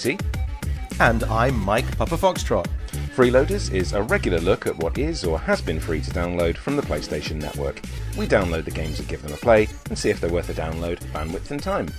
Katie. And I'm Mike Papa Foxtrot. Freeloaders is a regular look at what is or has been free to download from the PlayStation Network. We download the games and give them a play, and see if they're worth a download, bandwidth and time.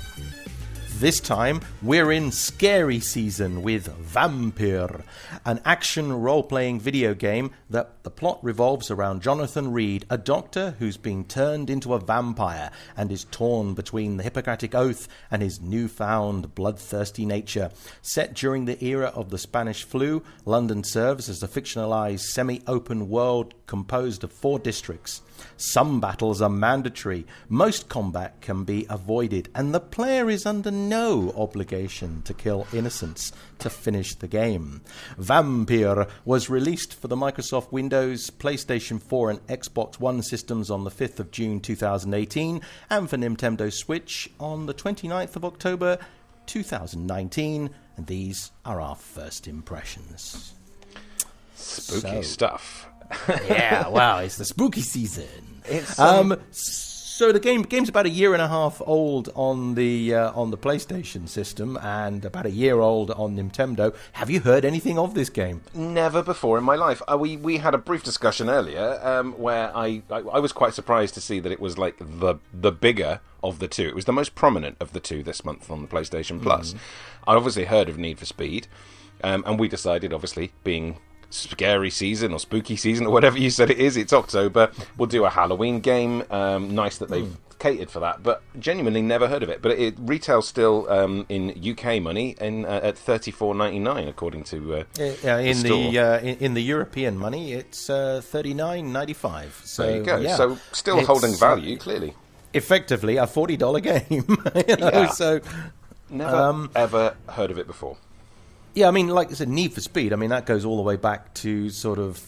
This time, we're in scary season with Vampyr, an action role-playing video game that the plot revolves around Jonathan Reed, a doctor who's been turned into a vampire and is torn between the Hippocratic Oath and his newfound bloodthirsty nature. Set during the era of the Spanish flu, London serves as a fictionalized semi-open world composed of 4 districts. Some battles are mandatory, most combat can be avoided, and the player is under no obligation to kill innocents to finish the game. Vampyr was released for the Microsoft Windows, PlayStation 4 and Xbox One systems on the 5th of June 2018, and for Nintendo Switch on the 29th of October 2019, and these are our first impressions. Spooky stuff. Yeah, wow, it's the spooky season. It's so the game's about a year and a half old on the PlayStation system and about a year old on Nintendo. Have you heard anything of this game? Never before in my life. We had a brief discussion earlier where I was quite surprised to see that it was like the bigger of the two. It was the most prominent of the two this month on the PlayStation Plus. I obviously heard of Need for Speed, and we decided, obviously, being scary season or spooky season or whatever you said it is, it's October, we'll do a Halloween game. Nice that they've catered for that, but genuinely never heard of it. But it retails still in UK money at $34.99 according to in the European money it's $39.95. So there you go. Yeah, so still holding value, clearly. Effectively a $40 game. Yeah. So never ever heard of it before. Yeah, I mean, like I said, Need for Speed, I mean, that goes all the way back to sort of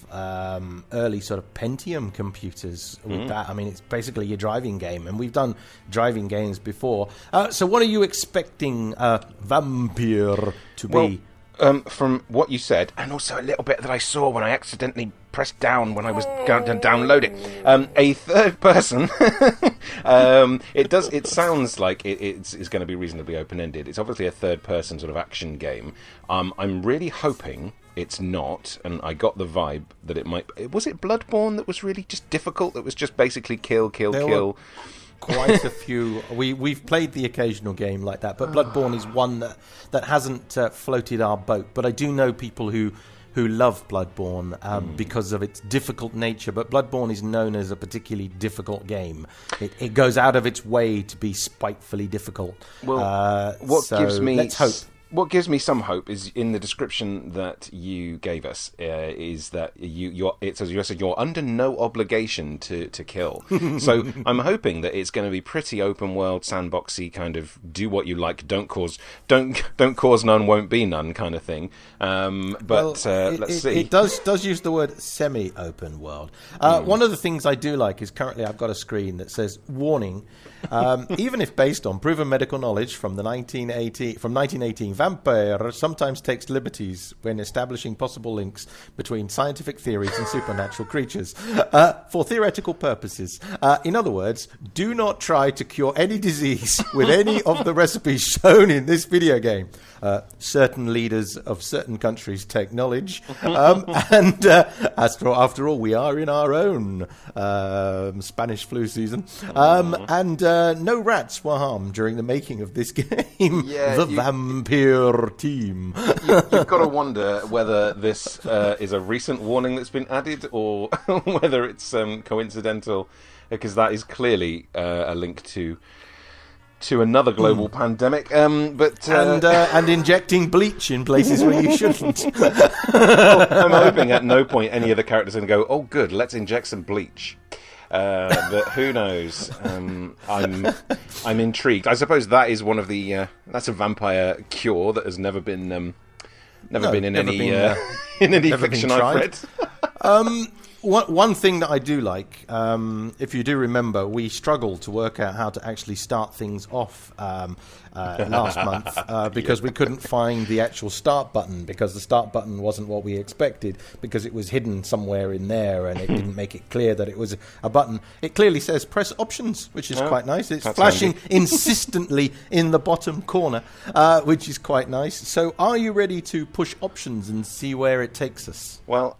early sort of Pentium computers with that. I mean, it's basically your driving game, and we've done driving games before. So what are you expecting Vampyr to be? From what you said, and also a little bit that I saw when I accidentally pressed down when I was going to download it, a third person. It sounds like it's going to be reasonably open-ended. It's obviously a third-person sort of action game. I'm really hoping it's not, and I got the vibe that it might. Was it Bloodborne that was really just difficult? That was just basically kill. Quite a few. We've played the occasional game like that, but Bloodborne is one that hasn't floated our boat. But I do know people who love Bloodborne because of its difficult nature. But Bloodborne is known as a particularly difficult game. It goes out of its way to be spitefully difficult. Well, let's hope. What gives me some hope is in the description that you gave us is that it says you're under no obligation to kill. So I'm hoping that it's going to be pretty open world, sandboxy, kind of do what you like, don't cause none, won't be none kind of thing. Let's see. It does use the word semi-open world. One of the things I do like is currently I've got a screen that says warning. Even if based on proven medical knowledge from 1918, Vampyr sometimes takes liberties when establishing possible links between scientific theories and supernatural creatures for theoretical purposes. In other words, do not try to cure any disease with any of the recipes shown in this video game. Certain leaders of certain countries take knowledge, and after all, we are in our own Spanish flu season, and no rats were harmed during the making of this game. Yeah, the Vampyr team. You've got to wonder whether this is a recent warning that's been added, or whether it's coincidental, because that is clearly a link to another global pandemic, and injecting bleach in places where you shouldn't. I'm hoping at no point any of the characters are going to go, oh good, let's inject some bleach. But who knows? I'm intrigued. I suppose that is one of the that's a vampire cure that has never been in any fiction I've read. One thing that I do like, if you do remember, we struggled to work out how to actually start things off last month because we couldn't find the actual start button, because the start button wasn't what we expected, because it was hidden somewhere in there and it didn't make it clear that it was a button. It clearly says press options, which is quite nice. It's flashing insistently in the bottom corner, which is quite nice. So are you ready to push options and see where it takes us? Well,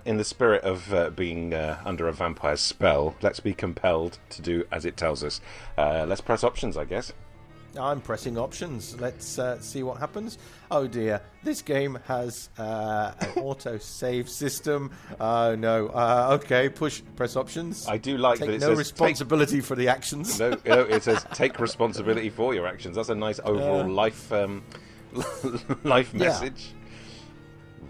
in the spirit of being under a vampire's spell, let's be compelled to do as it tells us. Let's press options, I guess. I'm pressing options. Let's see what happens. Oh dear, this game has an auto-save system. Oh no. Okay, press options. I do like that it no says responsibility for the actions. No, it says take responsibility for your actions. That's a nice overall life message.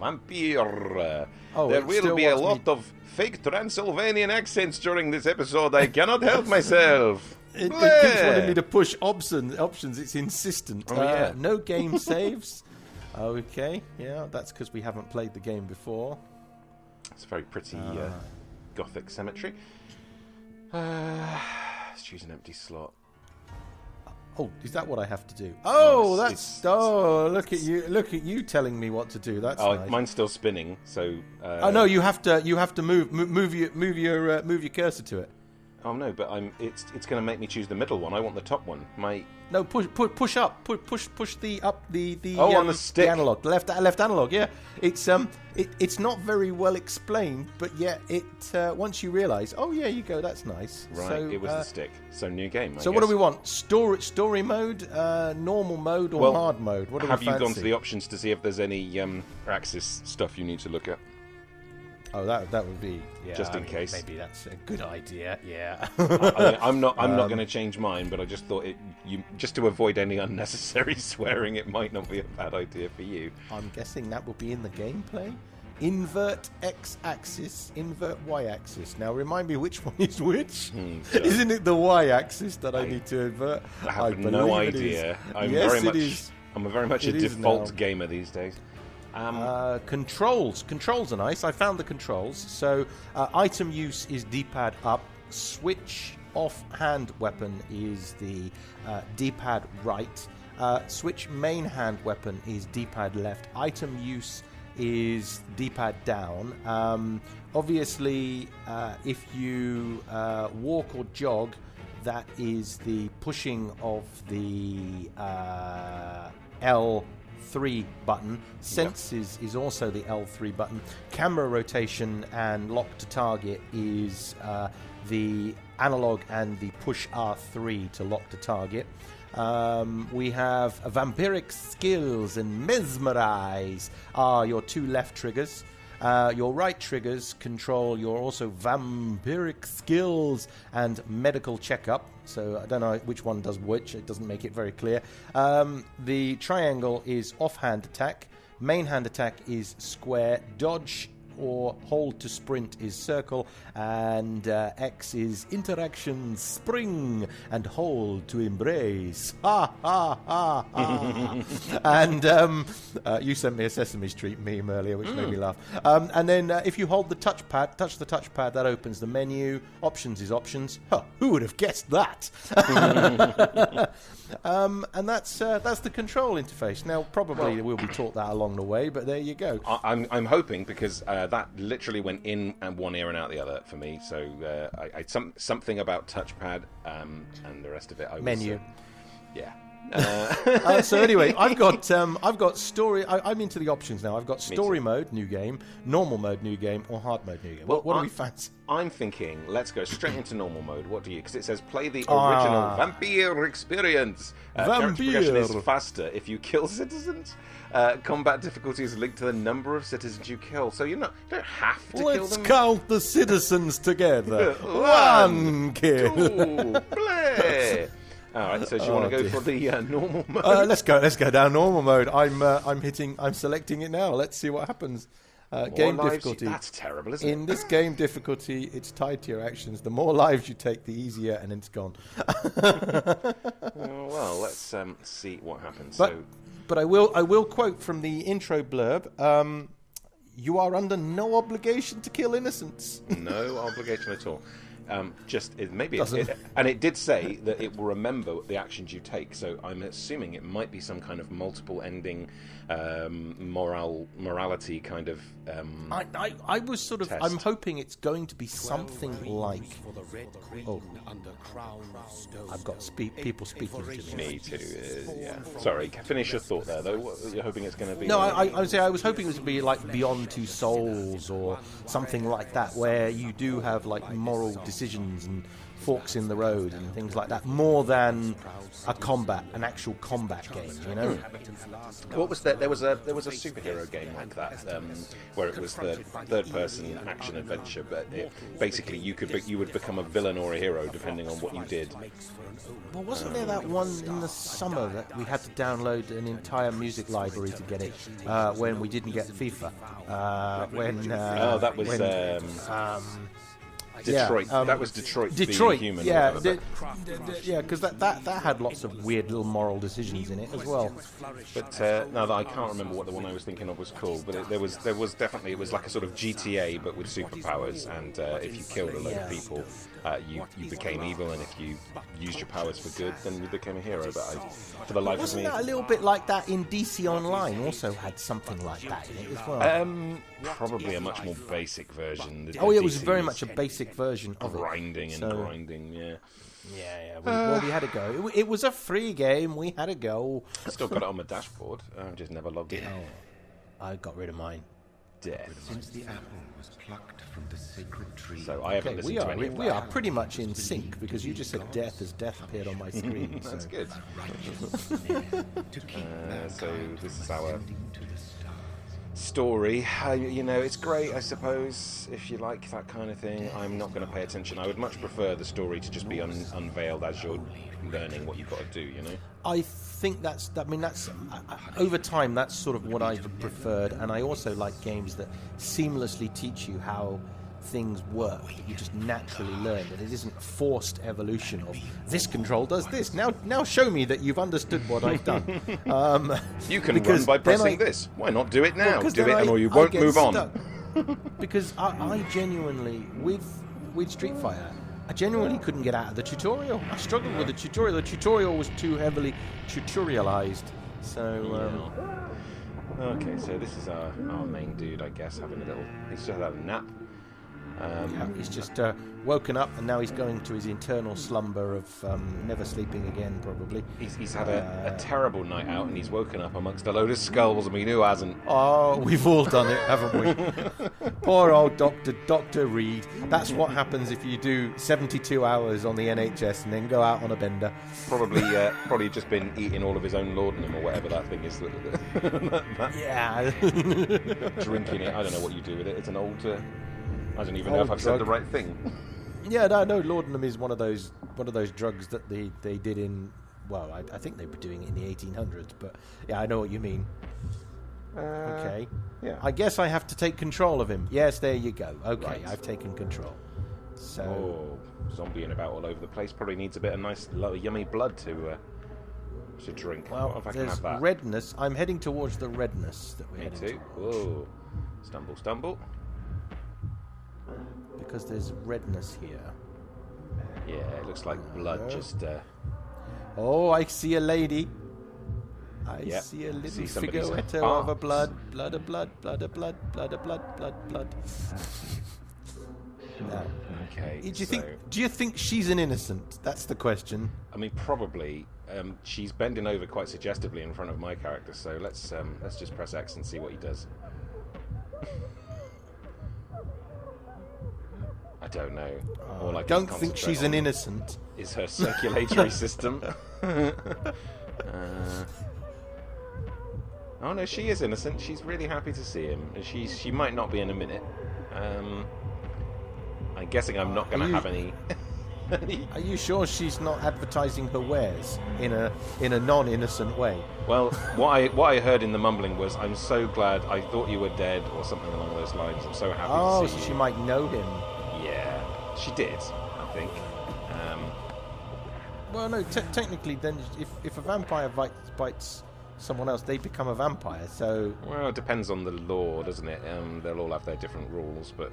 Vampyr. There will be a lot of fake Transylvanian accents during this episode. I cannot help myself. It keeps wanting me to push options. It's insistent. No game saves. Okay, yeah, that's because we haven't played the game before. It's a very pretty gothic cemetery. Let's choose an empty slot. Oh, is that what I have to do? Oh, look at you telling me what to do. That's nice. Mine's still spinning. So. No, you have to move your cursor to it. Oh no, but it's going to make me choose the middle one. I want the top one. No, push up, push the on the stick, the analog, left analog. Yeah, it's not very well explained, but yeah, once you realise, oh yeah, you go, that's nice. Right, so, it was the stick. So new game. I guess. What do we want? Story mode, normal mode, or hard mode? What do we fancy? Have you gone to the options to see if there's any Axis stuff you need to look at? Oh, that would be just in case. Maybe that's a good idea. Yeah. I'm not going to change mine, but I just thought just to avoid any unnecessary swearing, it might not be a bad idea for you. I'm guessing that will be in the gameplay. Invert x-axis, invert y-axis. Now remind me which one is which. Isn't it the y-axis that I need to invert? I have no idea. I'm very much a default gamer these days. Controls are nice. I found the controls. So item use is D-pad up. Switch off hand weapon is the D-pad right. Switch main hand weapon is D-pad left. Item use is D-pad down. Obviously, if you walk or jog, that is the pushing of the L3 button. Senses is also the L3 button. Camera rotation and lock to target is the analog and the push R3 to lock to target. We have vampiric skills and mesmerize are your two left triggers. Your right triggers control your also vampiric skills and medical checkup. So I don't know which one does which. It doesn't make it very clear. The triangle is offhand attack. Main hand attack is square. Dodge or hold to sprint is circle, and X is interaction, spring, and hold to embrace. Ha ha ha ha. And you sent me a Sesame Street meme earlier, which made me laugh. And then if you hold the touch the touchpad, that opens the menu. Options is options. Huh, who would have guessed that? And that's the control interface. Now, probably we'll be taught that along the way, but there you go. I'm hoping, because that literally went in and one ear and out the other for me. So something about touchpad and the rest of it. Menu. Yeah. So anyway, I've got story. I'm into the options now. I've got story mode, new game, normal mode, new game, or hard mode, new game. What do we fancy? I'm thinking, let's go straight into normal mode. What do you? Because it says play the original Vampyr experience. Character progression is faster if you kill citizens. Combat difficulty is linked to the number of citizens you kill, so you don't have to kill them. Let's count the citizens together. One kill. Two, play. All right, so do you want to go for the normal mode? Let's go down normal mode. I'm selecting it now. Let's see what happens. Game difficulty. That's terrible, isn't it? In this game difficulty, it's tied to your actions. The more lives you take, the easier, and it's gone. Well, let's see what happens. But I will quote from the intro blurb. You are under no obligation to kill innocents. No obligation at all. And it did say that it will remember the actions you take. So I'm assuming it might be some kind of multiple ending morality kind of. I was sort of. Test. I'm hoping it's going to be something like. Oh, I've got people speaking to me. Me too. Yeah. Sorry. Finish your thought there, though. What you're hoping it's going to be? No, I would say I was hoping it was to be like Beyond Two Souls or something like that, where you do have like moral decisions and forks in the road and things like that, more than an actual combat game, you know. What was that? There was a superhero game like that, where it was the third-person action adventure, but basically you would become a villain or a hero depending on what you did. Well, wasn't there that one in the summer that we had to download an entire music library to get it when we didn't get FIFA? That was. Detroit. That was Detroit. Detroit. Human, yeah, because that had lots of weird little moral decisions in it as well. But now that I can't remember what the one I was thinking of was called, but there was definitely, it was like a sort of GTA but with superpowers, and if you killed a load of people, you became evil, and if you used your powers for good, then you became a hero. But for the life of me, wasn't that a little bit like that in DC Online? Also had something like that in it as well. Probably a much more basic version. It was very much a basic version of grinding it. and grinding, yeah. Yeah. We had a go. It was a free game. We had a go. I still got it on my dashboard. I just never logged in. Oh, I got rid of mine. Death. Since the apple was plucked from the sacred tree. So I haven't listened to any of that. We are pretty much in sync because you just said death as death appeared on my screen. That's good. So this is our story. It's great, I suppose, if you like that kind of thing. I'm not going to pay attention. I would much prefer the story to just be unveiled as you're learning what you've got to do, you know? I think that's over time, that's sort of what I've preferred, and I also like games that seamlessly teach you how things work, that you just naturally learn, that it isn't a forced evolution of this control does this, now show me that you've understood what I've done. You can run by pressing this. Why not do it now? Do it or you won't move on. Because I genuinely, with Street Fighter, I genuinely couldn't get out of the tutorial. I struggled with the tutorial. The tutorial was too heavily tutorialized. So, okay, so this is our main dude, I guess, he's just had a nap. He's just woken up, and now he's going to his eternal slumber of never sleeping again, probably. He's had a terrible night out, and he's woken up amongst a load of skulls. I mean, who hasn't? Oh, we've all done it, haven't we? Poor old Dr. Reed. That's what happens if you do 72 hours on the NHS and then go out on a bender. Probably just been eating all of his own laudanum or whatever that thing is. Yeah. Drinking it. I don't know what you do with it. It's an old... I don't even know if I've said the right thing. Yeah, no, laudanum is one of those drugs that they did in... Well, I think they were doing it in the 1800s, but yeah, I know what you mean. Okay. Yeah. I guess I have to take control of him. Yes, there you go. Okay, right. I've taken control. So... zombieing about all over the place. Probably needs a bit of nice, yummy blood to drink. Well, if I there's can have that. Redness. I'm heading towards the redness that we're heading too. Whoa. Stumble. Because there's redness here. Yeah, it looks like blood just... Oh, I see a lady. I see a little figurehead of a blood. No. Okay. Do you think she's an innocent? That's the question. I mean, probably. She's bending over quite suggestively in front of my character, so let's just press X and see what he does. I don't know. I don't think she's an innocent. Is her circulatory system? Oh no, she is innocent. She's really happy to see him. She might not be in a minute. I'm guessing I'm not going to have any. Are you sure she's not advertising her wares in a non-innocent way? Well, what I heard in the mumbling was, "I'm so glad. I thought you were dead," or something along those lines. I'm so happy to see you. So she might know him. Yeah, she did, I think. Well, no, technically, then, if a vampire bites someone else, they become a vampire, so... Well, it depends on the law, doesn't it? They'll all have their different rules, but...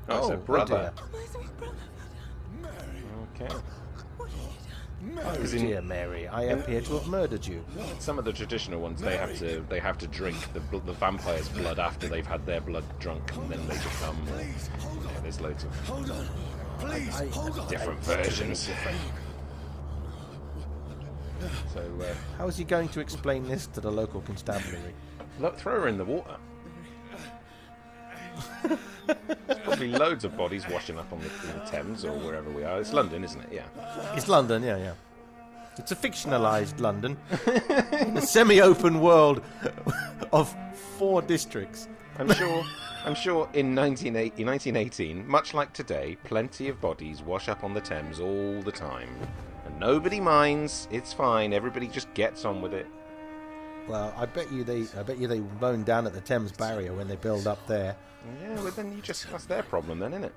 Oh, it's a brother. Dear. My sweet brother. Okay. Oh dear, Mary, I appear to have murdered you. Some of the traditional ones, they have to drink the vampire's blood after they've had their blood drunk, and then they become. Yeah, there's loads of Hold on. Please, hold on. different versions. So How is he going to explain this to the local constabulary? look, throw her in the water. There's probably loads of bodies washing up on in the Thames or wherever we are. It's London, isn't it? Yeah. It's London, yeah. It's a fictionalised London. A semi-open world of 4 districts. I'm sure in 1918, much like today, plenty of bodies wash up on the Thames all the time. And nobody minds. It's fine. Everybody just gets on with it. Well, I bet you they moan down at the Thames barrier when they build up there. Yeah, well then that's their problem then, isn't it?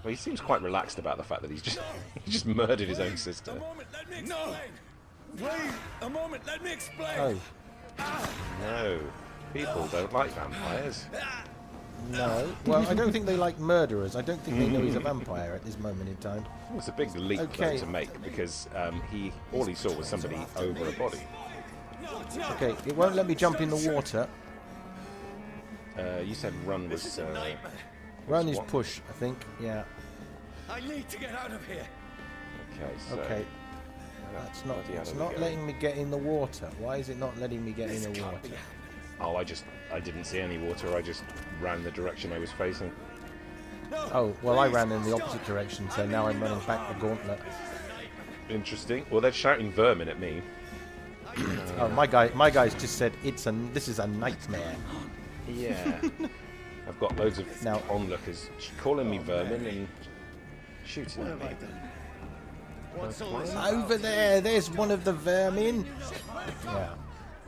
Well, he seems quite relaxed about the fact that he just murdered his own sister. A moment, let me explain. Wait, a moment, let me explain. Oh, No, people don't like vampires. no. Well, I don't think they like murderers. I don't think they know he's a vampire at this moment in time. It's a big leap Okay. though to make because all he saw was somebody over a body. Okay, it won't let me jump in the water. You said run was. Run is what? push, I think. Yeah. I need to get out of here. Okay, so. Okay. That's It's not letting me get in the water. Why is it not letting me get in the water? Oh, I didn't see any water. I just ran the direction I was facing. Oh, well, I ran in the opposite direction, so now I'm running back the gauntlet. Interesting. Well, they're shouting vermin at me. Oh, my guy's just said this is a nightmare. Yeah. I've got loads of Now- onlookers calling me vermin and shooting at me. What's all this? Over there's one of the vermin. Yeah.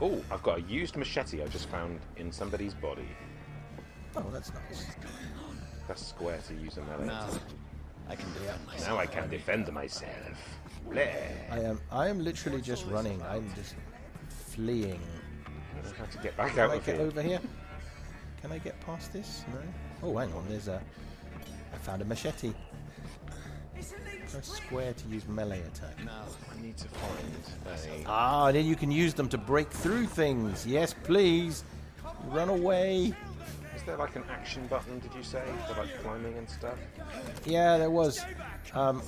Oh, I've got a used machete I just found in somebody's body. Oh, that's nice. That's square to use a melee. I can do that. Now I can defend myself. Bleh. I am literally just running. I'm just fleeing. I don't have to get back Can out I of get here. over here? Can I get past this? No. Oh, hang on. I found a machete. Press square to use melee attack. I need to find a... Ah, and then you can use them to break through things. Yes, please. Run away. Is there like an action button, did you say? For like climbing and stuff? Yeah, there was. I'm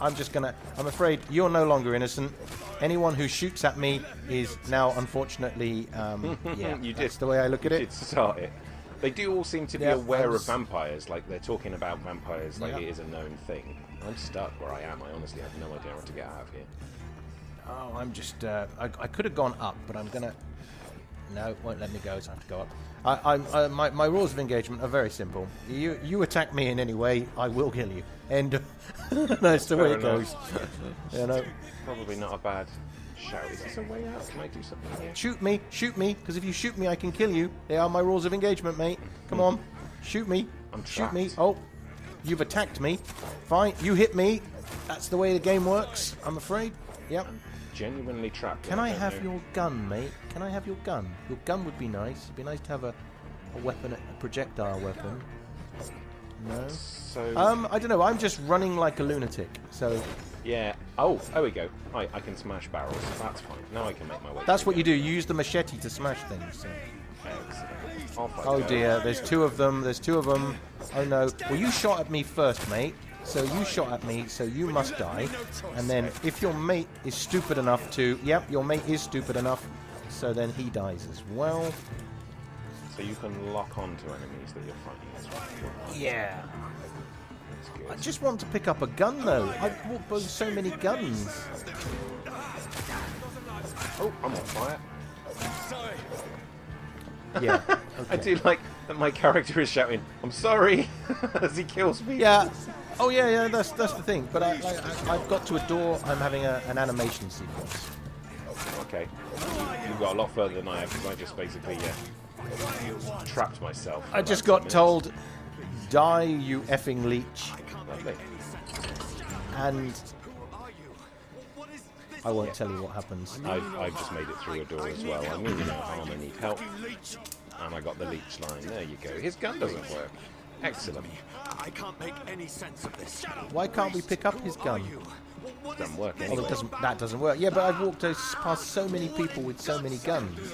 afraid you're no longer innocent. Anyone who shoots at me is now, unfortunately, yeah, You that's did. the way I look at You it. did start it. They do all seem to be Yeah, aware I of was- vampires, like they're talking about vampires like Yeah. it is a known thing. I'm stuck where I am. I honestly have no idea how to get out of here. Oh, I'm just. I could have gone up, but I'm gonna. No, it won't let me go, so I have to go up. My rules of engagement are very simple. You attack me in any way, I will kill you. And that's the way Fair it goes. You know, Probably not a bad shout. Is this a way out? Can I do something here? shoot me, because if you shoot me, I can kill you. They are my rules of engagement, mate. Come on, shoot me. I'm Shoot me. trapped. Oh, you've attacked me. Fine, you hit me. That's the way the game works, I'm afraid. Yep. Genuinely trapped. Can I don't have know. your gun, mate? Can I have your gun? Your gun would be nice. It'd be nice to have a weapon, a projectile weapon. No. So I don't know. I'm just running like a lunatic. So yeah. Oh, there we go. I can smash barrels. That's fine. Now I can make my way. that's through what you do. You use the machete to smash things. So. there. Excellent. Off I Oh go. dear, there's 2 of them. There's 2 of them. Oh no. Well, you shot at me first, mate. So you shot at me, so you must die. And then if your mate is stupid enough to... Yep, your mate is stupid enough. So then he dies as well. So you can lock on to enemies that you're fighting as well. Yeah. That's good. I just want to pick up a gun, though. I've bought both so many guns. Oh, I'm on fire. Sorry. Yeah. I Okay. do like that my character is shouting, "I'm sorry," as he kills me. Yeah. Oh yeah. That's the thing. But I've got to a door. I'm having an animation sequence. Okay. You've got a lot further than I have because I just basically trapped myself. for I just about got 10 told, "Die, you effing leech," minutes. Lovely. and I won't tell you what happens. I've just made it through a door as well. I'm in no harm. I need help. And I got the leech line. There you go. His gun doesn't work. Excellent. I can't make any sense of this. Why can't we pick up his gun? Doesn't work Oh, anyway. that doesn't work. Yeah, but I've walked past so many people with so many guns.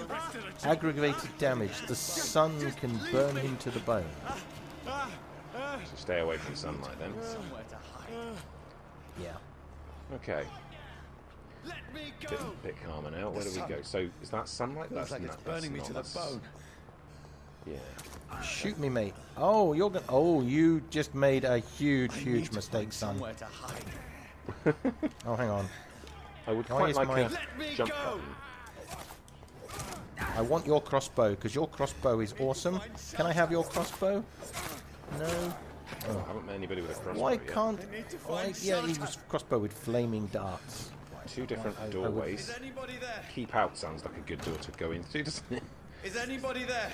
Aggravated damage. The sun can burn him to the bone. So stay away from sunlight then. Yeah. Okay. Let me go. Bit calmer now. Where do we go? So is that sunlight? Feels That's like it's not, burning me that's to not, the that's- bone. Yeah. Shoot me, mate. Oh, you're gonna. Oh, you just made a huge, I need huge to mistake, find son. somewhere to hide. Oh, hang on. I would Why quite is like my- a Let me jump go. button. I want your crossbow because your crossbow is awesome. Can I have your crossbow? No. Oh, I haven't met anybody with a crossbow Why yet. can't? need to Why? find Yeah, he shelter. was crossbow with flaming darts. Two different Is doorways. Anybody there? Keep out sounds like a good door to go into, doesn't it? Is anybody there?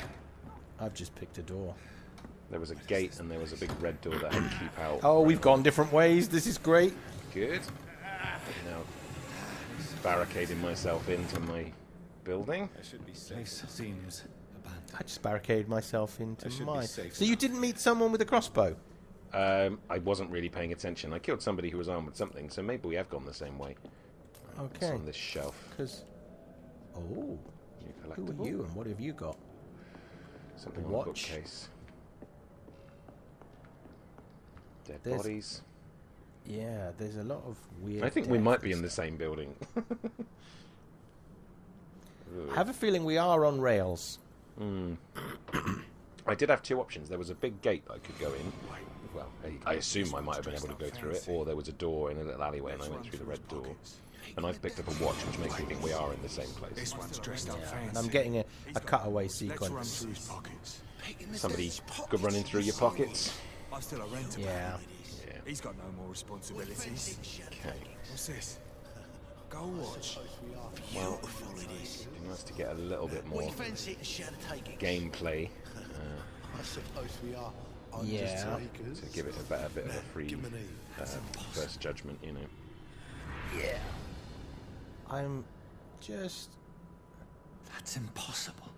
I've just picked a door. There was a gate and there was a big red door that had keep out. Oh, we've gone different ways. This is great. Good. Now barricading myself into my building. I should be safe. Seems abandoned. I just barricaded myself into should be mine. safe So you didn't meet someone with a crossbow? I wasn't really paying attention. I killed somebody who was armed with something, so maybe we have gone the same way. It's Okay. on this shelf. Because. Oh, New who collectible. are you and what have you got? Something A on the watch. bookcase. Dead There's- bodies. Yeah, there's a lot of weird. I think we death might be and in the stuff. same building. I have a feeling we are on rails. I did have two options. There was a big gate that I could go in. Well, I assume I might have been able to go through it, or there was a door in a little alleyway, and I went through the red door. And I've picked up a watch, which makes me think we are in the same place. This one's dressed up fancy. And I'm getting a cutaway Let's run sequence. through his pockets. Somebody go running through your pockets. I'm still a renter. Yeah. Yeah. He's got no more responsibilities. Okay. What's this? Go watch. Well, it'd be nice to get a little bit more gameplay I suppose we are. Yeah. to give it a better bit of a free first judgment, you know. I'm just. That's impossible.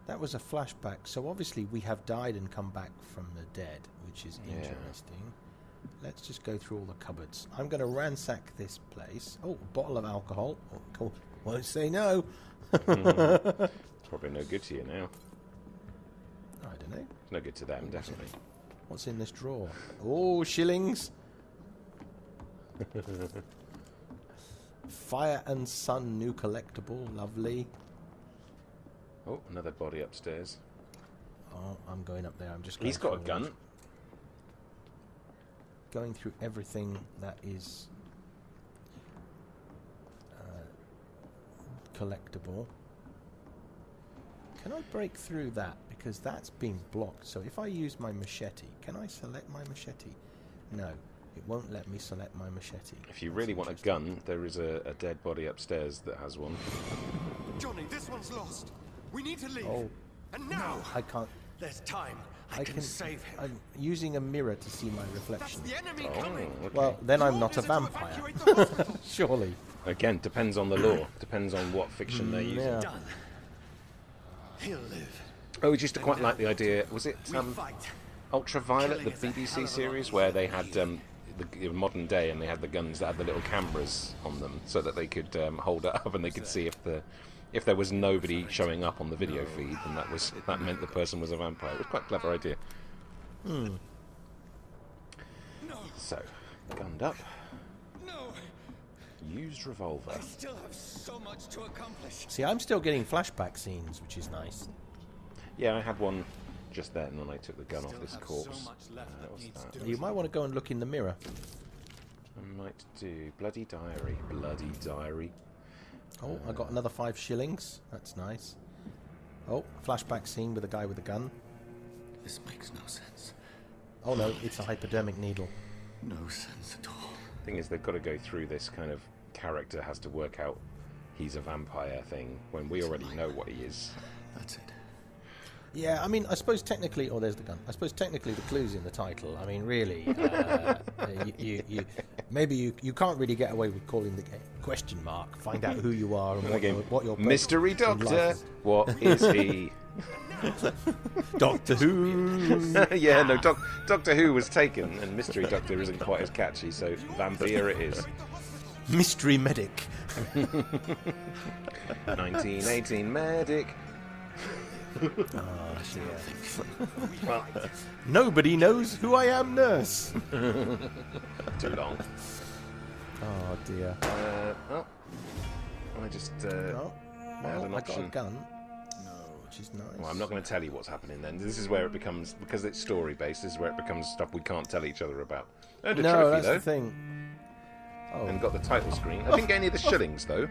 That was a flashback. So obviously we have died and come back from the dead, which is interesting. Let's just go through all the cupboards. I'm going to ransack this place. Oh, a bottle of alcohol. Oh, cool. Won't say no. It's probably no good to you now. I don't know. It's no good to them, definitely. What's in this drawer? Oh, shillings. Fire and Sun new collectible. Lovely. Oh, another body upstairs. Oh, I'm going up there. I'm just going He's got a through gun. Going through everything that is collectible. Can I break through that? Because that's being blocked. So if I use my machete, can I select my machete? No, it won't let me select my machete. If you really want a gun, there is a dead body upstairs that has one. Johnny, this one's lost. We need to leave. Oh. And now. I can't. There's time. I can save him. I'm using a mirror to see my That's reflection. the enemy Oh, coming. okay. Well, then I'm Your not a orders are to vampire. evacuate the hospital. Surely. Again, depends on the law. Depends on what fiction they're using. Yeah. Done. He'll live. I always used to quite like the idea. Was it We fight. Ultraviolet, the Killing is a hell BBC of a series, lot where they had the modern day, and they had the guns that had the little cameras on them, so that they could hold it up and they could see if there was nobody showing up on the video feed, then that meant the person was a vampire. It was quite a clever idea. No. So, gunned up, No. used revolver. I still have so much to accomplish. See, I'm still getting flashback scenes, which is nice. Yeah, I had one just then when I took the gun off this have corpse. so much left that What's needs that? doing. You might want to go and look in the mirror. I might do bloody diary. Bloody diary. Oh, I got another 5 shillings. That's nice. Oh, flashback scene with a guy with a gun. This makes no sense. Oh no, it's a hypodermic needle. No sense at all. Thing is, they've got to go through this kind of character has to work out he's a vampire thing when we already know what he is. That's it. Yeah, I mean, I suppose technically, there's the gun. I suppose technically the clue's in the title. I mean, really, you can't really get away with calling the game question mark. Find out who you are and what your Mystery Doctor. What is he? Doctor Who. Yeah, no, Doctor Who was taken, and Mystery Doctor isn't quite as catchy, so Vampyr it is. Mystery Medic. 1918 Medic. Oh, dear. Well, Nobody knows who I am, nurse. too long. Oh, dear. I just had an I got option. a gun. Which is nice. Well, I'm not going to tell you what's happening then. This is where it becomes, because it's story-based, this is where it becomes stuff we can't tell each other about. Earned a No, trophy, that's though, the thing. Oh. and got the title screen. I didn't get any of the shillings, though,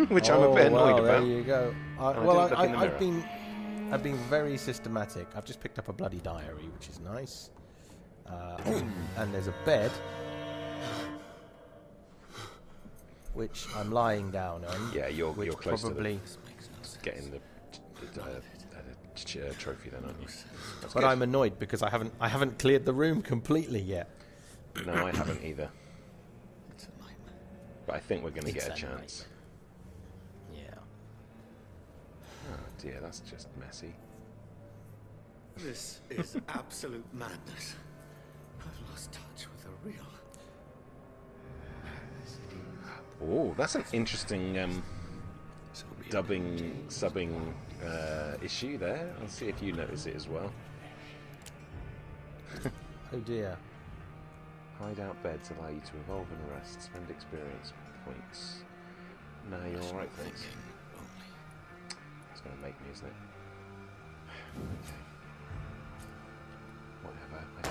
which I'm a bit annoyed well, about. There you go. didn't look in the I've been very systematic. I've just picked up a bloody diary, which is nice. And there's a bed, which I'm lying down on. Yeah, you're close probably, to getting the trophy then, aren't you? That's but good. I'm annoyed because I haven't cleared the room completely yet. No, I haven't either. But I think we're going to get a It's a chance. Yeah. Oh dear, that's just messy. This is absolute madness. I've lost touch with the real. Oh, that's an interesting subbing issue there. I'll see if you notice it as well. Oh dear. Hideout beds allow you to evolve and rest, spend experience points. No, you're alright, thanks. It's going to make me, isn't it? Okay. Whatever. I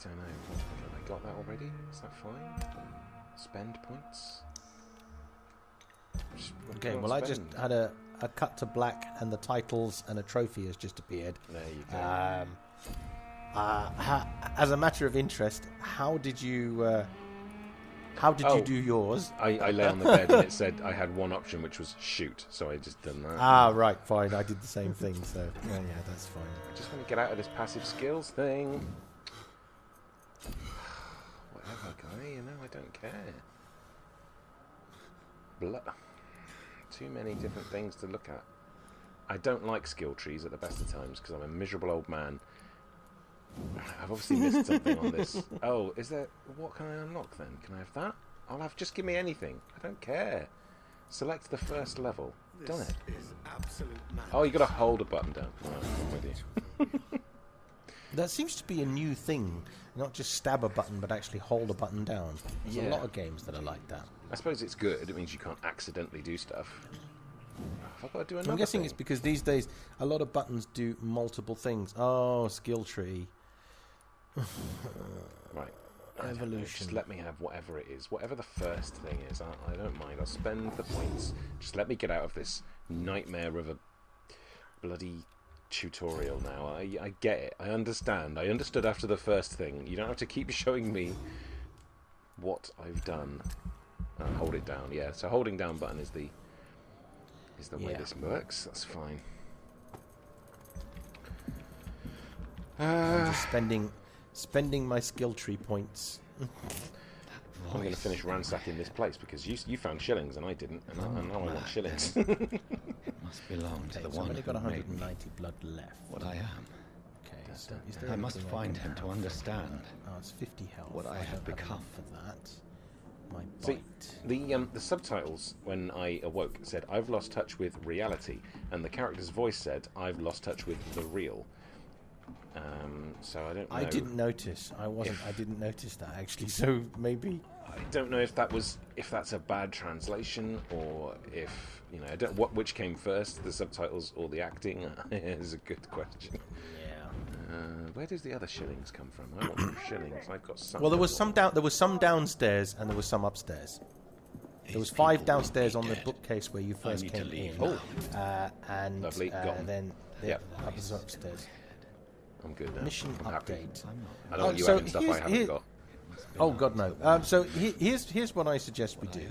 don't know. Have I got that already? Is that fine? Spend points? Okay, well, I just had a cut to black, and the titles and a trophy has just appeared. There you go. As a matter of interest, how did you you do yours? I lay on the bed and it said I had one option, which was shoot, so I just done that. Ah, right, fine. I did the same thing, so yeah, that's fine. I just want to get out of this passive skills thing. Whatever, guy, I don't care. Too many different things to look at. I don't like skill trees at the best of times because I'm a miserable old man. I've obviously missed something on this. Oh, is there... What can I unlock then? Can I have that? Just give me anything. I don't care. Select the first level. Done it. Is absolute madness. Oh, you got to hold a button down. Right, I'm with you. That seems to be a new thing. Not just stab a button, but actually hold a button down. There's a lot of games that are like that. I suppose it's good. It means you can't accidentally do stuff. Have I got to do another I'm guessing thing? it's because these days a lot of buttons do multiple things. Oh, skill tree. Right. Evolution. Just let me have whatever it is. Whatever the first thing is, I don't mind. I'll spend the points. Just let me get out of this nightmare of a bloody tutorial now. I get it. I understand. I understood after the first thing. You don't have to keep showing me what I've done. Hold it down. Yeah, so holding down button is the way this works. That's fine. Just spending my skill tree points. I'm going to finish ransacking this place because you found shillings and I didn't, and now I want shillings. It must belong to the So I've one only got who made me 190 blood left. what I am. Okay, so is there I must anything find can him to have? understand. Oh, it's 50 health. what I have don't have become. enough for that. My See, bite. the subtitles when I awoke said I've lost touch with reality, and the character's voice said I've lost touch with the real. So I don't know. I didn't notice. I didn't notice that actually. So maybe. I don't know if that's a bad translation or if I don't which came first, the subtitles or the acting. Is a good question. Yeah. Where does the other shillings come from? I want some shillings. I've got some. Well, there was some downstairs and there was some upstairs. There was 5 downstairs on the bookcase where you first need to came leave in. now. And Lovely, got 'em. then Yep. others upstairs. I'm good now. Mission I'm happy. update. I don't want you so having stuff I haven't got. Oh God, no. So here's what I suggest we do.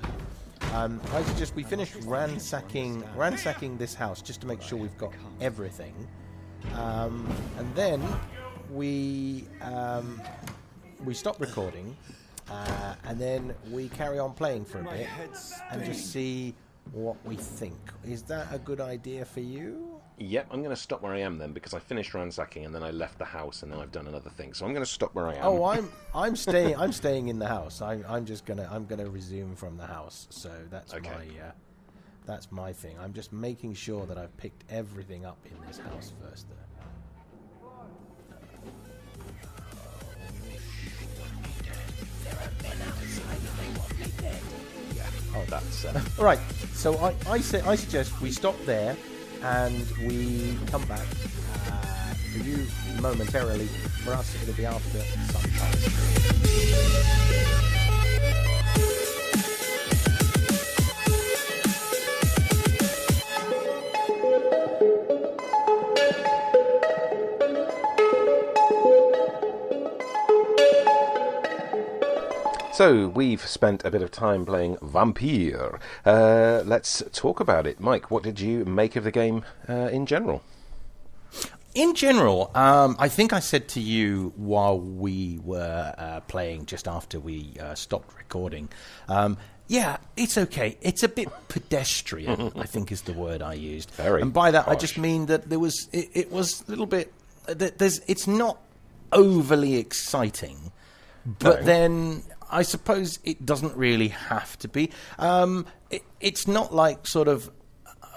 I suggest we finish ransacking this house just to make sure we've got everything, and then we stop recording, and then we carry on playing for a bit and just see what we think. Is that a good idea for you? Yep, I'm going to stop where I am then, because I finished ransacking and then I left the house and then I've done another thing. So I'm going to stop where I am. Oh, I'm staying in the house. I'm gonna resume from the house. So that's that's my thing. I'm just making sure that I've picked everything up in this house first. Oh, that's all right. So I suggest we stop there. And we come back for you momentarily. For us, it'll be after sometime. So, we've spent a bit of time playing Vampyr. Let's talk about it. Mike, what did you make of the game in general? In general, I think I said to you while we were playing, just after we stopped recording, yeah, it's okay. It's a bit pedestrian, I think is the word I used. Very and by that, harsh. I just mean that there was it was a little bit... It's not overly exciting, but then... I suppose it doesn't really have to be. It's not like sort of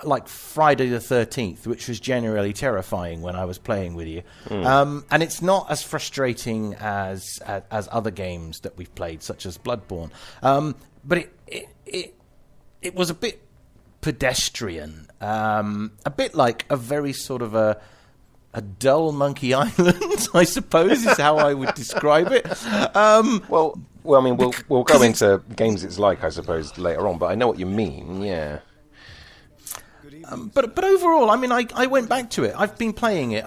like Friday the 13th, which was generally terrifying when I was playing with you. And it's not as frustrating as other games that we've played, such as Bloodborne. But it was a bit pedestrian, a bit like a very sort of a dull Monkey Island, I suppose, is how I would describe it. Well, I mean, we'll go into games it's like, I suppose, later on. But I know what you mean. Yeah. But overall, I mean, I went back to it. I've been playing it.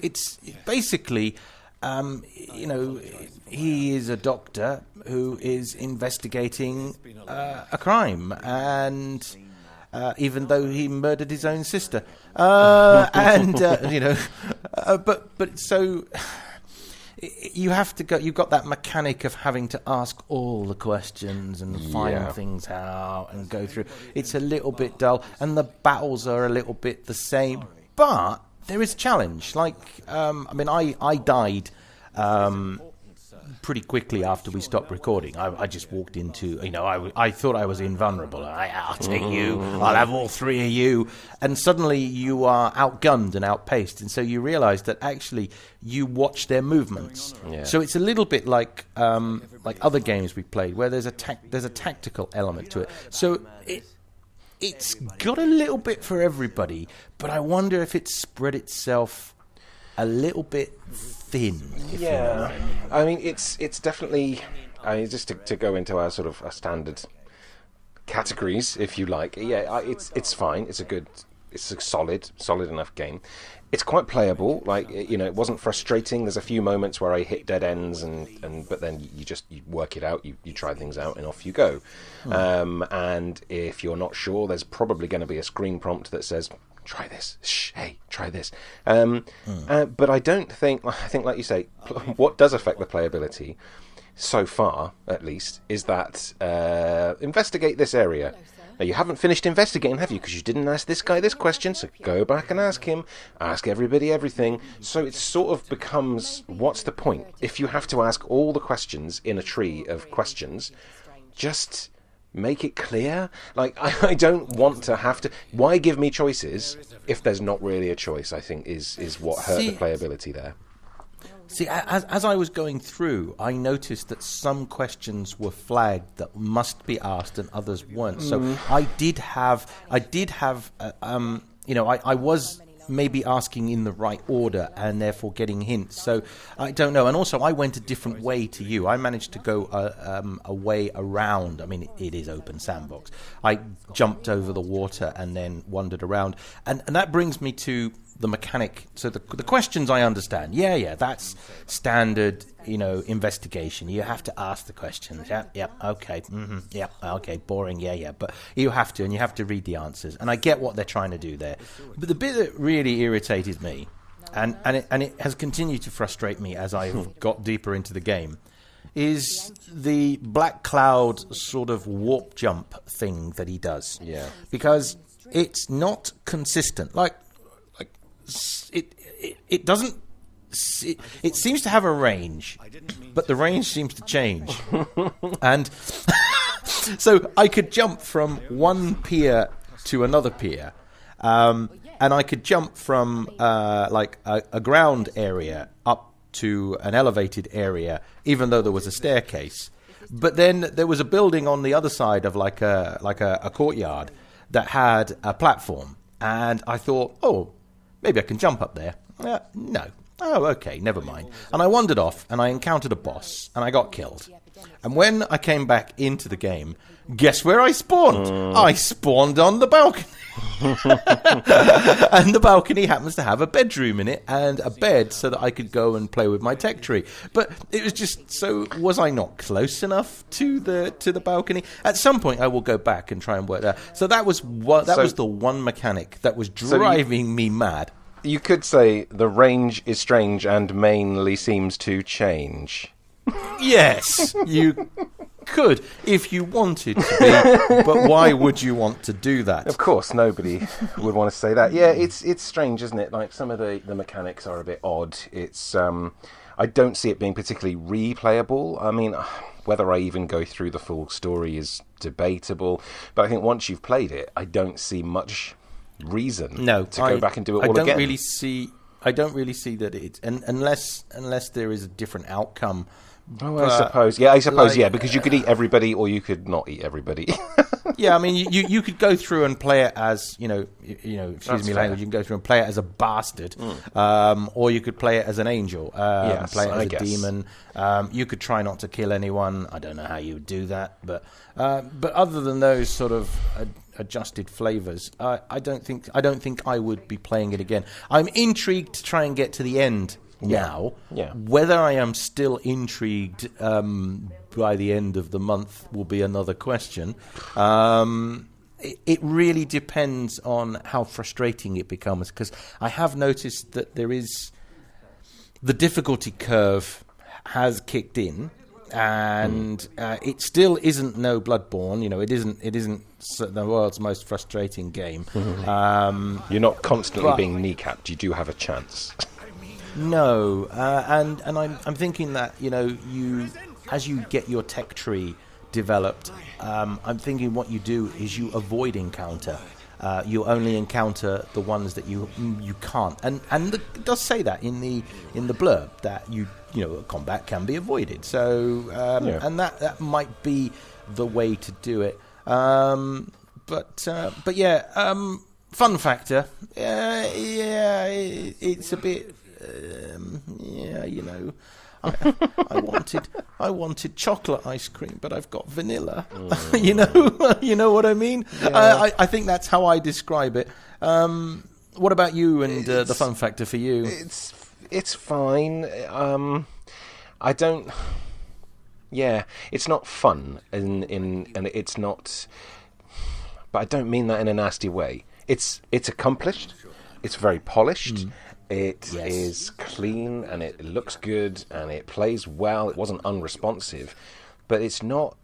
It's basically, he is a doctor who is investigating a crime, and even though he murdered his own sister, but so. You have to go. You've got that mechanic of having to ask all the questions and find things out and go through. It's a little bit dull, and the battles are a little bit the same. But there is a challenge. Like, I died pretty quickly after we stopped recording. I just walked into, I thought I was invulnerable. I'll take you. I'll have all three of you. And suddenly you are outgunned and outpaced. And so you realise that actually you watch their movements. Yeah. So it's a little bit like other games we played, where there's a tactical element to it. So it's got a little bit for everybody, but I wonder if it's spread itself a little bit thin. Yeah, I mean, it's definitely. Just to go into our sort of standard categories, if you like. Yeah, it's fine. It's a solid enough game. It's quite playable. Like, it wasn't frustrating. There's a few moments where I hit dead ends, but then you work it out. You try things out, and off you go. And if you're not sure, there's probably going to be a screen prompt that says, try this. Shh, hey, try this. But I think, like you say, what does affect the playability, so far, at least, is that investigate this area. Now, you haven't finished investigating, have you? Because you didn't ask this guy this question, so go back and ask him. Ask everybody everything. So it sort of becomes, what's the point? If you have to ask all the questions in a tree of questions, just make it clear. Like, I don't want to have to... Why give me choices if there's not really a choice, I think, is what hurt the playability there. See, as I was going through, I noticed that some questions were flagged that must be asked and others weren't. So I was maybe asking in the right order and therefore getting hints. So I don't know. And also, I went a different way to you. I managed to go a way around. I mean, it is open sandbox. I jumped over the water and then wandered around. And that brings me to the mechanic. So the questions I understand. Yeah, that's standard, investigation. You have to ask the questions. Yeah, okay. Yeah, okay, boring. Yeah. But you have to, and you have to read the answers. And I get what they're trying to do there. But the bit that really irritated me, and it has continued to frustrate me as I've got deeper into the game, is the Black Cloud sort of warp jump thing that he does. Yeah. Because it's not consistent. It doesn't. It seems to have a range, but the range seems to change. And so I could jump from one pier to another pier, and I could jump from a ground area up to an elevated area, even though there was a staircase. But then there was a building on the other side of like a courtyard that had a platform, and I thought, oh, maybe I can jump up there. No. Oh, okay, never mind. And I wandered off, and I encountered a boss, and I got killed. And when I came back into the game, guess where I spawned? I spawned on the balcony. And the balcony happens to have a bedroom in it and a bed so that I could go and play with my tech tree. But it was just so, was I not close enough to the balcony? At some point I will go back and try and work that. So that was was the one mechanic that was driving me mad. You could say the range is strange and mainly seems to change. Yes, you could if you wanted to be, but why would you want to do that? Of course, nobody would want to say that. Yeah, it's strange, isn't it? Like, some of the mechanics are a bit odd. It's I don't see it being particularly replayable. I mean, whether I even go through the full story is debatable, but I think once you've played it, I don't see much reason to go back and do it all again. I don't really see that it, unless there is a different outcome. Oh, I suppose. Yeah, because you could eat everybody or you could not eat everybody. Yeah, I mean, you could go through and play it as, excuse me language, you can go through and play it as a bastard, or you could play it as an angel, play it as a demon. You could try not to kill anyone. I don't know how you would do that, but other than those sort of adjusted flavors, I don't think I would be playing it again. I'm intrigued to try and get to the end now. Yeah. Whether I am still intrigued by the end of the month will be another question. It really depends on how frustrating it becomes, because I have noticed that the difficulty curve has kicked in, and it still isn't no Bloodborne. It isn't the world's most frustrating game. You're not constantly being kneecapped. You do have a chance. No, and I'm thinking that you as you get your tech tree developed, I'm thinking what you do is you avoid encounter. You only encounter the ones that you can't, and it does say that in the blurb that combat can be avoided. So and that might be the way to do it. But yeah, fun factor. It's a bit. I wanted chocolate ice cream, but I've got vanilla. You know what I mean? Yeah. I think that's how I describe it. What about you and the fun factor for you? It's fine. I don't. Yeah, it's not fun, and it's not. But I don't mean that in a nasty way. It's accomplished. It's very polished. It is clean, and it looks good, and it plays well. It wasn't unresponsive, but it's not.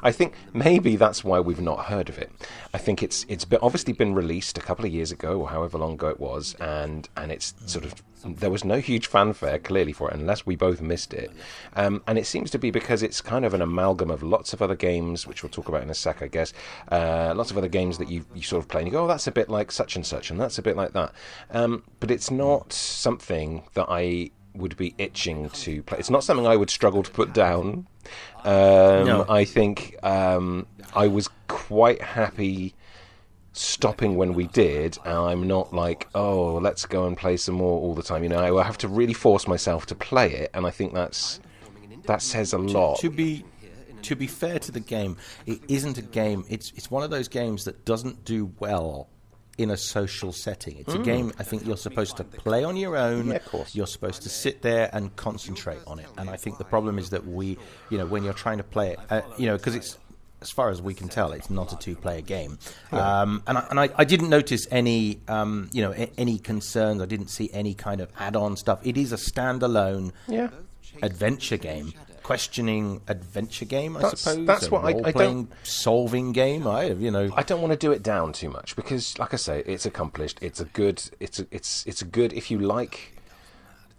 I think maybe that's why we've not heard of it. I think it's obviously been released a couple of years ago, or however long ago it was, and it's sort of, there was no huge fanfare clearly for it, unless we both missed it. And it seems to be because it's kind of an amalgam of lots of other games, which we'll talk about in a sec, I guess. Lots of other games that you sort of play and you go, oh, that's a bit like such and such, and that's a bit like that. But it's not something that I would be itching to play. It's not something I would struggle to put down. No. I think I was quite happy stopping when we did, and I'm not like, oh, let's go and play some more all the time. I have to really force myself to play it, and I think that says a lot. To be fair to the game, it isn't a game. It's one of those games that doesn't do well in a social setting. It's a game I think you're supposed to play on your own. Yeah, of course. You're supposed to sit there and concentrate on it. And I think the problem is that we, when you're trying to play it, because it's, as far as we can tell, it's not a two-player game. And I didn't notice any, any concerns. I didn't see any kind of add-on stuff. It is a standalone adventure game. Questioning adventure game, I suppose. That's what I don't... solving game. I don't want to do it down too much because, like I say, it's accomplished. It's a good. It's a good. If you like,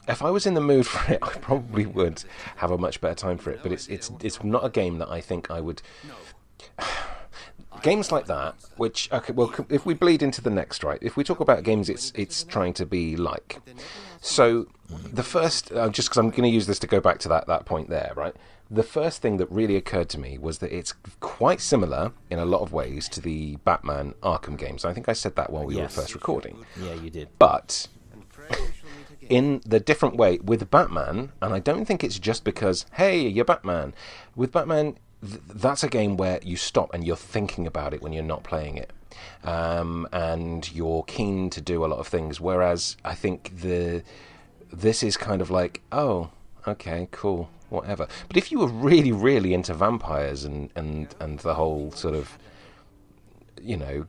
if I was in the mood for it, I probably would have a much better time for it. But it's not a game that I think I would. Games like that, which if we bleed into the next, right? If we talk about games, it's trying to be like. So the first, just because I'm going to use this to go back to that point there, right? The first thing that really occurred to me was that it's quite similar in a lot of ways to the Batman Arkham games. I think I said that while we were first recording. Yeah, you did. But in the different way with Batman, and I don't think it's just because, hey, you're Batman. With Batman, that's a game where you stop and you're thinking about it when you're not playing it. And you're keen to do a lot of things, whereas I think this is kind of like, oh, okay, cool, whatever. But if you were really, really into vampires and the whole sort of,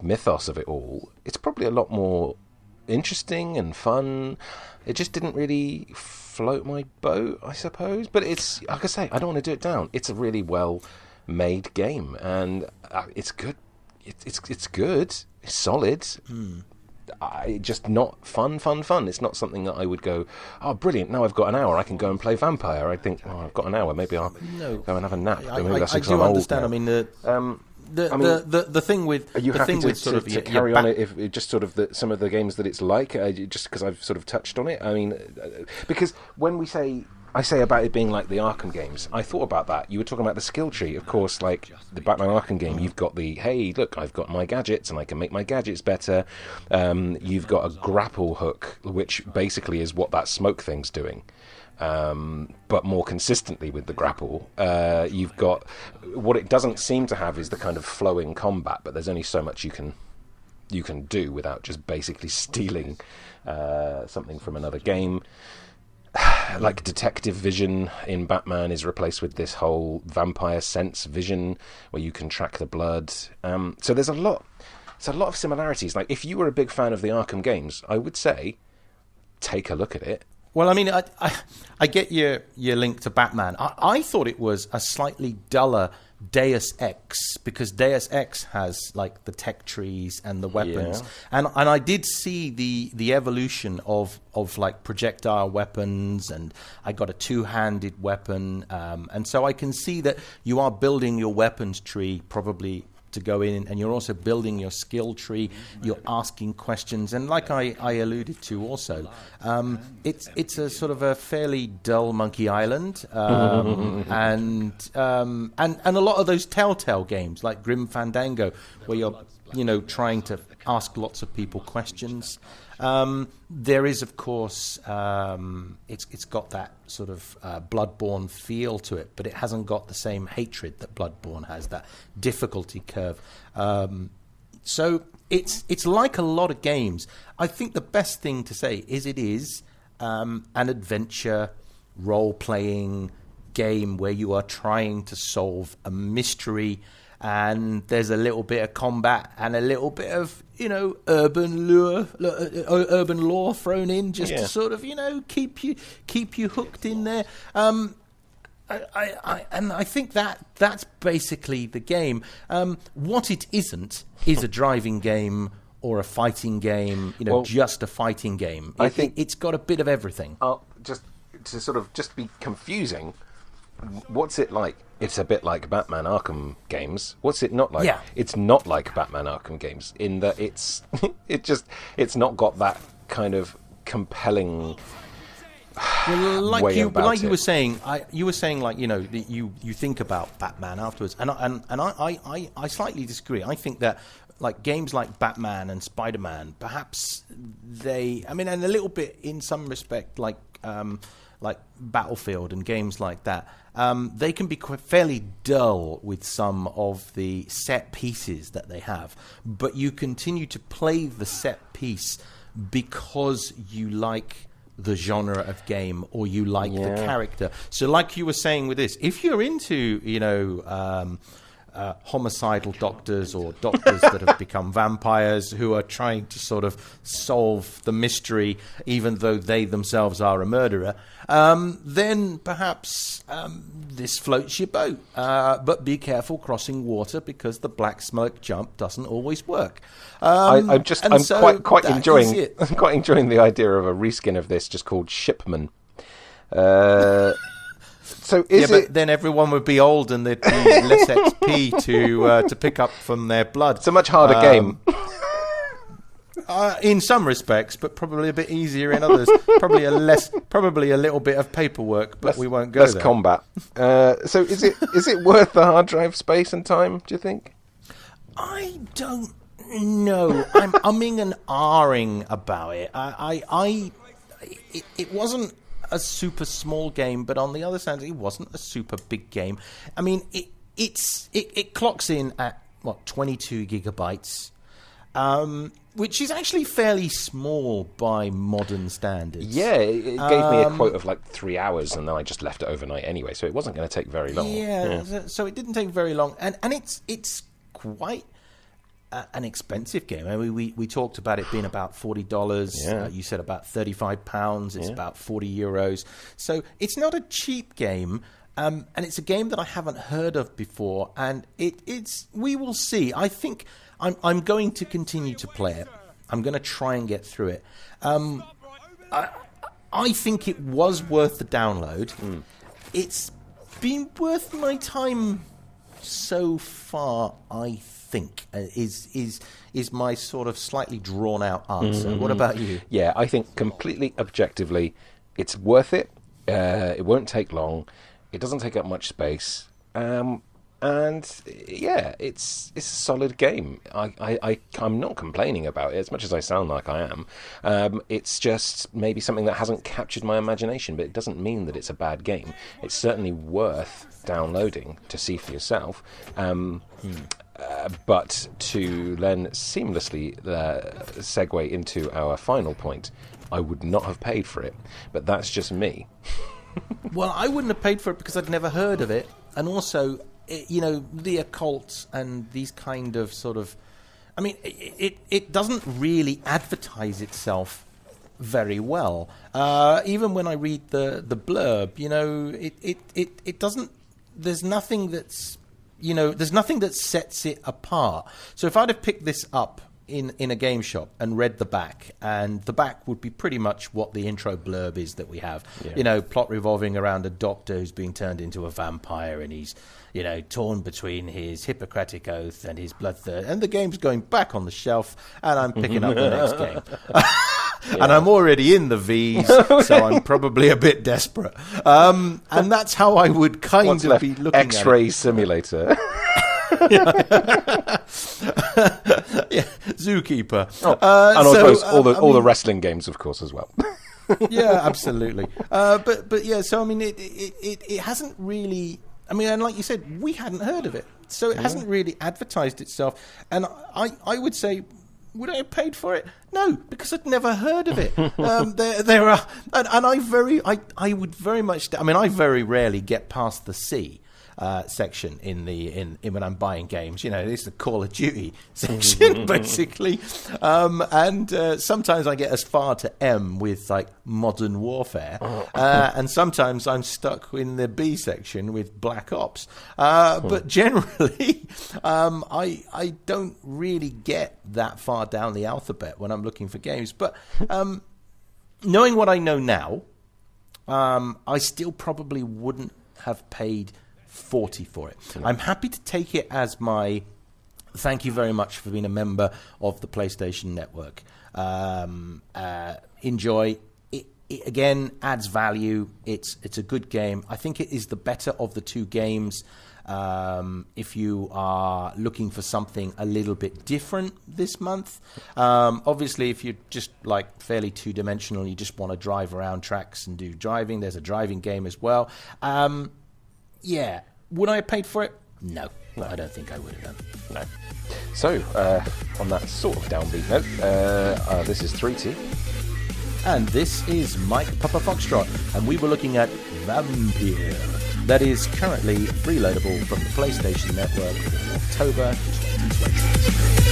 mythos of it all, it's probably a lot more interesting and fun. It just didn't really float my boat, I suppose. But it's, like I say, I don't want to do it down. It's a really well-made game, and it's good. It's good. It's solid. Just not fun. It's not something that I would go, oh, brilliant, now I've got an hour, I can go and play Vampire. I'd think, oh, I've got an hour, maybe I'll go and have a nap. I do understand. I mean, the thing with... Are you happy to sort of carry on it, if it just sort of some of the games that it's like, just because I've sort of touched on it? I mean, because when I say about it being like the Arkham games, I thought about that. You were talking about the skill tree. Of course, like the Batman Arkham game, you've got the, hey, look, I've got my gadgets and I can make my gadgets better. You've got a grapple hook, which basically is what that smoke thing's doing. But more consistently with the grapple. You've got, what it doesn't seem to have is the kind of flowing combat, but there's only so much you can do without just basically stealing something from another game. Like detective vision in Batman is replaced with this whole vampire sense vision where you can track the blood. So there's a lot of similarities. Like if you were a big fan of the Arkham games, I would say take a look at it. Well, I mean, I get your link to Batman. I thought it was a slightly duller Deus Ex, because Deus Ex has like the tech trees and the weapons, and I did see the evolution of like projectile weapons, and I got a two-handed weapon, and so I can see that you are building your weapons tree probably to go in, and you're also building your skill tree. You're asking questions, and like I alluded to also, it's a sort of a fairly dull Monkey Island, and a lot of those Telltale games like Grim Fandango, where you're trying to ask lots of people questions. There is, of course, it's got that sort of Bloodborne feel to it, but it hasn't got the same hatred that Bloodborne has, that difficulty curve. So it's like a lot of games. I think the best thing to say is it is an adventure role-playing game where you are trying to solve a mystery, and there's a little bit of combat and a little bit of, urban lore thrown in just to sort of, keep you hooked in there. I think that's basically the game. What it isn't is a driving game or a fighting game, just a fighting game. I think it's got a bit of everything. Just to sort of just be confusing, what's it like? It's a bit like Batman Arkham games. What's it not like? Yeah. It's not like Batman Arkham games in that it's not got that kind of compelling way about it. You were saying, that you think about Batman afterwards, and I slightly disagree. I think that like games like Batman and Spider-Man, perhaps they, I mean, and a little bit in some respect like Battlefield and games like that, they can be fairly dull with some of the set pieces that they have, but you continue to play the set piece because you like the genre of game or you like the character. So like you were saying with this, if you're into, homicidal doctors or doctors that have become vampires who are trying to sort of solve the mystery even though they themselves are a murderer, then perhaps this floats your boat. But be careful crossing water because the black smoke jump doesn't always work. I'm quite enjoying the idea of a reskin of this just called Shipman. So but then everyone would be old and there'd be less XP to pick up from their blood. It's a much harder game. In some respects, but probably a bit easier in others. Probably a little bit of paperwork, but we won't go there. Less combat. So is it worth the hard drive space and time, do you think? I don't know. I'm umming and ahhing about it. It wasn't a super small game, but on the other hand, it wasn't a super big game. I mean, it clocks in at 22 gigabytes, which is actually fairly small by modern standards. Yeah, it gave me a quote of like 3 hours, and then I just left it overnight anyway, so it wasn't going to take very long. Yeah, so it didn't take very long, and it's quite an expensive game. I mean, we talked about it being about $40. Yeah. You said about £35. It's about €40. So it's not a cheap game, and it's a game that I haven't heard of before. And it's we will see. I think I'm going to continue to play it. I'm going to try and get through it. I think it was worth the download. It's been worth my time so far, I think, is my sort of slightly drawn out answer. What about you? Yeah, I think completely objectively, it's worth it. It won't take long. It doesn't take up much space. And yeah, it's a solid game. I'm not complaining about it as much as I sound like I am. It's just maybe something that hasn't captured my imagination, but it doesn't mean that it's a bad game. It's certainly worth downloading to see for yourself. But to then seamlessly segue into our final point, I would not have paid for it, but that's just me. Well, I wouldn't have paid for it because I'd never heard of it, and also, the occult and these kind of sort of, I mean, it doesn't really advertise itself very well. Even when I read the blurb, it doesn't. There's nothing that's. There's nothing that sets it apart. So if I'd have picked this up in a game shop and read the back, and the back would be pretty much what the intro blurb is that we have. Yeah. Plot revolving around a doctor who's being turned into a vampire, and he's, torn between his Hippocratic oath and his bloodthirst. And the game's going back on the shelf, and I'm picking up the next game. And I'm already in the V's, so I'm probably a bit desperate. And that's how I would kind of be looking X-ray at it. simulator. Zookeeper. And I suppose all the wrestling games, of course, as well. Yeah, absolutely. But yeah, so I mean, it hasn't really. I mean, and like you said, we hadn't heard of it, so it hasn't really advertised itself. And I would say, would I have paid for it? No, because I'd never heard of it. There are, and I would very much. I mean, I very rarely get past the C section in when I'm buying games. It's the Call of Duty section basically, and sometimes I get as far to M with like Modern Warfare, and sometimes I'm stuck in the B section with Black Ops. But generally, I don't really get that far down the alphabet when I'm looking for games. But knowing what I know now, I still probably wouldn't have paid $40 for it. No. I'm happy to take it as my thank you very much for being a member of the PlayStation Network. Enjoy. It again adds value. It's a good game. I think it is the better of the two games. If you are looking for something a little bit different this month, obviously if you're just like fairly two-dimensional, you just want to drive around tracks and do driving, there's a driving game as well. Yeah, would I have paid for it? No, I don't think I would have done. No. So, on that sort of downbeat note, this is 3T. And this is Mike Papa Foxtrot, and we were looking at Vampyr. That is currently freeloadable from the PlayStation Network in October 2020.